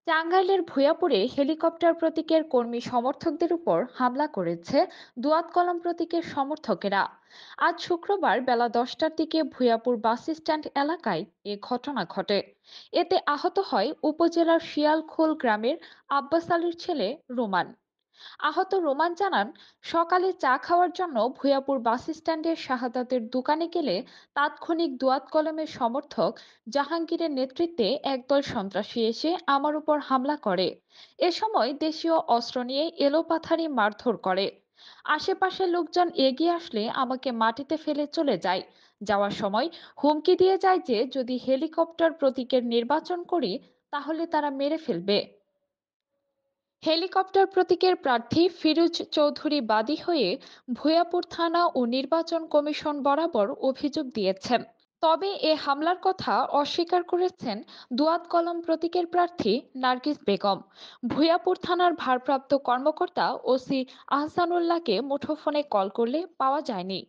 টাঙ্গাইলের ভূয়াপুরে হেলিকপ্টার প্রতীকের কর্মী সমর্থকদের উপর হামলা করেছে দুয়াত কলম প্রতীকের সমর্থকেরা। আজ শুক্রবার বেলা 10টার দিকে ভূয়াপুর বাস স্ট্যান্ড এলাকায় এ ঘটনা ঘটে। এতে আহত হয় উপজেলার শিয়ালখোল গ্রামের আব্বাস আলীর ছেলে রোমান। আহত রোমান জানান, সকালে চা খাওয়ার জন্য ভূয়াপুর বাস স্ট্যান্ডের শাহাদাতের দোকানে গেলে তাৎক্ষণিক দুয়াত কলমের সমর্থক জাহাঙ্গীরের নেতৃত্বে একদল সন্ত্রাসী এসে আমার উপর হামলা করে। এ সময় দেশীয় অস্ত্র নিয়ে এলোপাথারি মারধর করে। আশেপাশের লোকজন এগিয়ে আসলে আমাকে মাটিতে ফেলে চলে যায়। যাওয়ার সময় হুমকি দিয়ে যায় যে যদি হেলিকপ্টার প্রতীকের নির্বাচন করি তাহলে তারা মেরে ফেলবে। হেলিকপ্টার প্রতীকের প্রার্থী ফিরোজ চৌধুরী বাদী হয়ে ভূয়াপুর থানা ও নির্বাচন কমিশন বরাবর অভিযোগ দিয়েছেন। তবে এ হামলার কথা অস্বীকার করেছেন দুয়াত কলম প্রতীকের প্রার্থী নার্গিস বেগম। ভূয়াপুর থানার ভারপ্রাপ্ত কর্মকর্তা ওসি আহসানুল্লাহকে মুঠোফোনে কল করলে পাওয়া যায়নি।